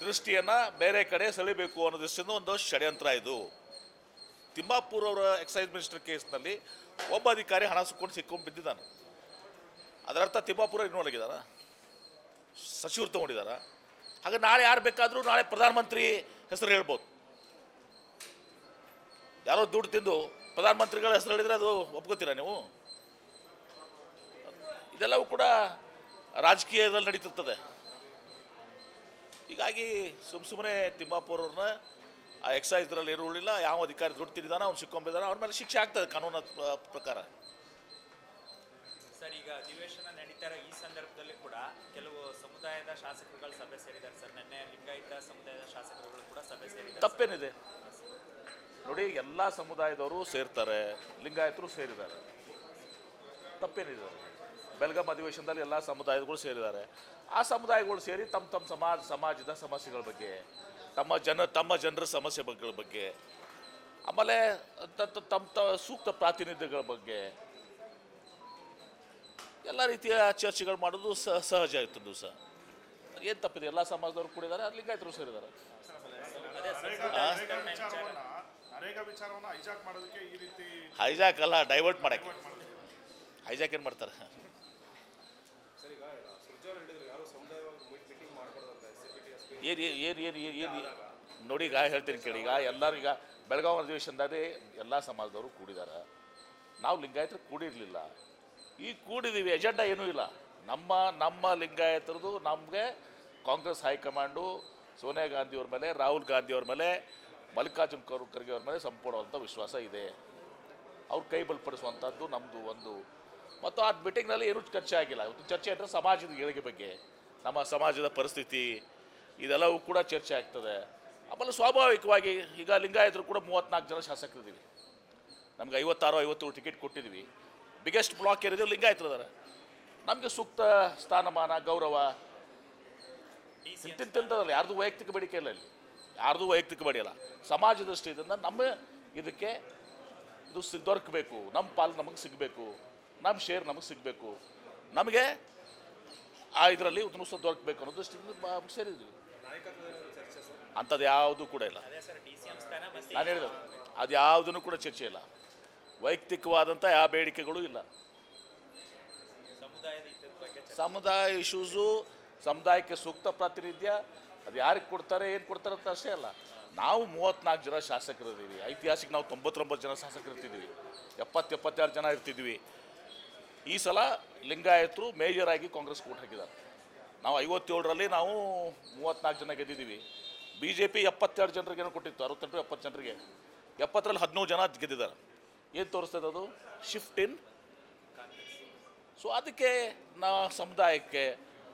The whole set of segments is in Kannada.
ದೃಷ್ಟಿಯನ್ನು ಬೇರೆ ಕಡೆ ಸೆಳೆಯಬೇಕು ಅನ್ನೋ ದೃಷ್ಟಿಯಿಂದ ಒಂದು ಷಡ್ಯಂತ್ರ ಇದು. ತಿಮ್ಮಾಪುರ್ ಅವರ ಎಕ್ಸೈಸ್ ಮಿನಿಸ್ಟರ್ ಕೇಸ್ನಲ್ಲಿ ಒಬ್ಬ ಅಧಿಕಾರಿ ಹಣ ಸಿಕ್ಕೊಂಡು ಬಿದ್ದಿದ್ದಾನೆ. ಅದರರ್ಥ ತಿಮ್ಮಾಪುರ ಇನ್ನೊಳಗಿದಾರ, ಸಚಿವರು ತಗೊಂಡಿದ್ದಾರ. ಹಾಗೆ ನಾಳೆ ಯಾರು ಬೇಕಾದರೂ ನಾಳೆ ಪ್ರಧಾನಮಂತ್ರಿ ಹೆಸರು ಹೇಳ್ಬೋದು. ಯಾರೋ ದುಡ್ಡು ತಿಂದು ಪ್ರಧಾನಮಂತ್ರಿಗಳ ಹೆಸರು ಹೇಳಿದರೆ ಅದು ಒಪ್ಕೋತೀರಾ ನೀವು? ಇದೆಲ್ಲವೂ ಕೂಡ ರಾಜಕೀಯದಲ್ಲಿ ನಡೀತಿರ್ತದೆ. ಹೀಗಾಗಿ ಸುಮ್ಮನೆ ತಿಮ್ಮಾಪುರ್ ಅವ್ರನ್ನ ಆ ಎಕ್ಸೈಸ್ ಇದರಲ್ಲಿ ಇರುವುದಿಲ್ಲ. ಯಾವ ಅಧಿಕಾರಿ ದುಡ್ಡು ತಿಂದಿದ್ದಾನೆ ಅವ್ನು ಸಿಕ್ಕೊಂಡಿದ್ದಾನೆ, ಅವ್ರ ಮೇಲೆ ಶಿಕ್ಷೆ ಆಗ್ತದೆ ಕಾನೂನ ಪ್ರಕಾರ. ಸರ್, ಈಗ ಅಧಿವೇಶನ ನಡೀತಾರ ಈ ಸಂದರ್ಭದಲ್ಲಿ ಕೂಡ ಕೆಲವು ಸಮುದಾಯದ ಶಾಸಕರುಗಳು ಸಭೆ ಸೇರಿದ್ದಾರೆ ಸರ್. ನಿನ್ನೆ ಲಿಂಗಾಯತ ಸಮುದಾಯದ ಶಾಸಕರುಗಳು ಕೂಡ ಸಭೆ ಸೇರಿದ್ದಾರೆ. ತಪ್ಪೇನಿದೆ ನೋಡಿ, ಎಲ್ಲ ಸಮುದಾಯದವರು ಸೇರ್ತಾರೆ, ಲಿಂಗಾಯತರು ಸೇರಿದ್ದಾರೆ, ತಪ್ಪೇನಿದೆ? ಬೆಳಗಾಂ ಅಧಿವೇಶನದಲ್ಲಿ ಎಲ್ಲ ಸಮುದಾಯಗಳು ಸೇರಿದ್ದಾರೆ. ಆ ಸಮುದಾಯಗಳು ಸೇರಿ ತಮ್ಮ ಸಮಾಜದ ಸಮಸ್ಯೆಗಳ ಬಗ್ಗೆ, ತಮ್ಮ ಜನರ ಸಮಸ್ಯೆಗಳ ಬಗ್ಗೆ, ಆಮೇಲೆ ತಮ್ಮ ಸೂಕ್ತ ಪ್ರಾತಿನಿಧ್ಯಗಳ ಬಗ್ಗೆ ಎಲ್ಲ ರೀತಿಯ ಚರ್ಚೆಗಳು ಮಾಡೋದು ಸಹಜ ಇರ್ತದ್ದು ಸಹ. ಏನು ತಪ್ಪಿದೆ? ಎಲ್ಲ ಸಮಾಜದವರು ಕೂಡಿದ್ದಾರೆ, ಲಿಂಗಾಯತರು ಸೇರಿದ್ದಾರೆ. ಹೈಜಾಕ್ ಅಲ್ಲ, ಡೈವರ್ಟ್ ಮಾಡಕ್ಕೆ. ಹೈಜಾಕ್ ಏನು ಮಾಡ್ತಾರೆ? ಏನು ನೋಡಿ, ಈಗ ಹೇಳ್ತೀನಿ ಕೇಳಿ. ಈಗ ಎಲ್ಲರೂ ಈಗ ಬೆಳಗಾವಿ ಅಧಿವೇಶನದಲ್ಲಿ ಎಲ್ಲ ಸಮಾಜದವರು ಕೂಡಿದ್ದಾರೆ. ನಾವು ಲಿಂಗಾಯತರು ಕೂಡಿರಲಿಲ್ಲ, ಈಗ ಕೂಡಿದ್ದೀವಿ. ಎಜೆಂಡಾ ಏನೂ ಇಲ್ಲ. ನಮ್ಮ ಲಿಂಗಾಯತರದು ನಮಗೆ ಕಾಂಗ್ರೆಸ್ ಹೈಕಮಾಂಡು ಸೋನಿಯಾ ಗಾಂಧಿಯವ್ರ ಮೇಲೆ, ರಾಹುಲ್ ಗಾಂಧಿಯವ್ರ ಮೇಲೆ, ಮಲ್ಲಿಕಾರ್ಜುನ್ ಖರ್ಗೆ ಅವ್ರ ಮೇಲೆ ಸಂಪೂರ್ಣವಂಥ ವಿಶ್ವಾಸ ಇದೆ. ಅವ್ರು ಕೈ ಬಲಪಡಿಸುವಂಥದ್ದು ನಮ್ಮದು ಒಂದು. ಮತ್ತು ಆ ಮೀಟಿಂಗ್ನಲ್ಲಿ ಏನೂ ಚರ್ಚೆ ಆಗಿಲ್ಲ. ಇವತ್ತು ಚರ್ಚೆ ಅಂದರೆ ಸಮಾಜದ ಏಳಿಗೆ ಬಗ್ಗೆ, ನಮ್ಮ ಸಮಾಜದ ಪರಿಸ್ಥಿತಿ, ಇದೆಲ್ಲವೂ ಕೂಡ ಚರ್ಚೆ ಆಗ್ತದೆ. ಆಮೇಲೆ ಸ್ವಾಭಾವಿಕವಾಗಿ ಈಗ ಲಿಂಗಾಯತರು ಕೂಡ 34 ಜನ ಶಾಸಕರಿದ್ದೀವಿ. ನಮ್ಗೆ 56-57 ಟಿಕೆಟ್ ಕೊಟ್ಟಿದ್ದೀವಿ. ಬಿಗ್ಗೆಸ್ಟ್ ಬ್ಲಾಕ್ ಏನಿದೆ ಲಿಂಗಾಯತರು ಇದ್ದಾರೆ. ನಮಗೆ ಸೂಕ್ತ ಸ್ಥಾನಮಾನ, ಗೌರವ ತಿಂತದಲ್ಲ. ಯಾರ್ದು ವೈಯಕ್ತಿಕ ಬೇಡಿಕೆ ಇಲ್ಲ ಇಲ್ಲಿ, ಯಾರ್ದು ವೈಯಕ್ತಿಕ ಬೇಡಿಯಲ್ಲ. ಸಮಾಜ ದೃಷ್ಟಿಯಿಂದ ನಮ್ಮ ಇದಕ್ಕೆ ಇದು ದೊರಕಬೇಕು, ನಮ್ಮ ಪಾಲು ನಮಗೆ ಸಿಗಬೇಕು, ನಮ್ಮ ಶೇರ್ ನಮಗೆ ಸಿಗಬೇಕು, ನಮಗೆ ಆ ಇದರಲ್ಲಿ ಉತ್ಕೃಷ್ಟ ದೊರಕಬೇಕು ಅನ್ನೋ ದೃಷ್ಟಿಯಿಂದ ಸೇರಿದ್ದೀವಿ. ಅಂಥದ್ದು ಯಾವುದೂ ಕೂಡ ಇಲ್ಲ. ನಾನು ಹೇಳಿದೆ, ಅದು ಯಾವುದೂ ಕೂಡ ಚರ್ಚೆ ಇಲ್ಲ. ವೈಯಕ್ತಿಕವಾದಂಥ ಯಾವ ಬೇಡಿಕೆಗಳು ಇಲ್ಲ. ಸಮುದಾಯ ಇಶ್ಯೂಸು, ಸಮುದಾಯಕ್ಕೆ ಸೂಕ್ತ ಪ್ರಾತಿನಿಧ್ಯ, ಅದು ಯಾರಿಗೆ ಕೊಡ್ತಾರೆ, ಏನು ಕೊಡ್ತಾರೆ ಅಂತ ಅಷ್ಟೇ ಅಲ್ಲ. ನಾವು 34 ಜನ ಶಾಸಕರಿದ್ದೀವಿ. ಐತಿಹಾಸಿಕ ನಾವು 99 ಜನ ಶಾಸಕರು ಇರ್ತಿದ್ವಿ, 70-72 ಜನ ಇರ್ತಿದ್ವಿ. ಈ ಸಲ ಲಿಂಗಾಯತರು ಮೇಜರ್ ಆಗಿ ಕಾಂಗ್ರೆಸ್ ಕೂಟ್ ಹಾಕಿದ್ದಾರೆ. ನಾವು 57ರಲ್ಲಿ ನಾವು 34 ಜನ ಗೆದ್ದಿದ್ದೀವಿ. BJP 72 ಜನರಿಗೆ ಏನೋ ಕೊಟ್ಟಿತ್ತು, 68-70 ಜನರಿಗೆ. 70ರಲ್ಲಿ 17 ಜನ ಗೆದ್ದಿದ್ದಾರೆ. ಏನು ತೋರಿಸ್ತದೆ ಅದು? ಶಿಫ್ಟ್ ಇನ್. ಸೊ ಅದಕ್ಕೆ ಸಮುದಾಯಕ್ಕೆ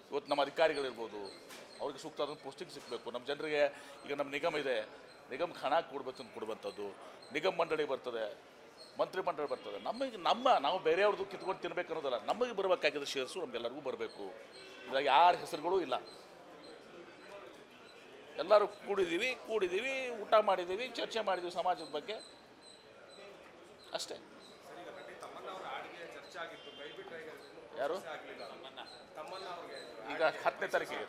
ಇವತ್ತು ನಮ್ಮ ಅಧಿಕಾರಿಗಳಿರ್ಬೋದು, ಅವ್ರಿಗೆ ಸೂಕ್ತವಾದ ಪೋಸ್ಟಿಂಗ್ ಸಿಗಬೇಕು. ನಮ್ಮ ಜನರಿಗೆ ಈಗ ನಮ್ಮ ನಿಗಮ ಇದೆ, ನಿಗಮಕ್ಕೆ ಹಣ ಕೊಡುವಂಥದ್ದು, ನಿಗಮ ಮಂಡಳಿ ಬರ್ತದೆ, ಮಂತ್ರಿ ಮಂಡಳಿ ಬರ್ತದೆ. ನಾವು ಬೇರೆಯವ್ರದ್ದು ಕಿತ್ಕೊಂಡು ತಿನ್ಬೇಕು ಅನ್ನೋದಲ್ಲ, ನಮಗೆ ಬರಬೇಕಾಗಿದ್ದ ಶೇರ್ಸು ನಮಗೆಲ್ಲರಿಗೂ ಬರಬೇಕು. ಇವಾಗ ಯಾರ ಹೆಸರುಗಳೂ ಇಲ್ಲ. ಎಲ್ಲರೂ ಕೂಡಿದ್ದೀವಿ, ಊಟ ಮಾಡಿದ್ದೀವಿ, ಚರ್ಚೆ ಮಾಡಿದ್ದೀವಿ ಸಮಾಜದ ಬಗ್ಗೆ, ಅಷ್ಟೇ. ಯಾರು? ಈಗ 10ನೇ ತಾರೀಕಿಗೆ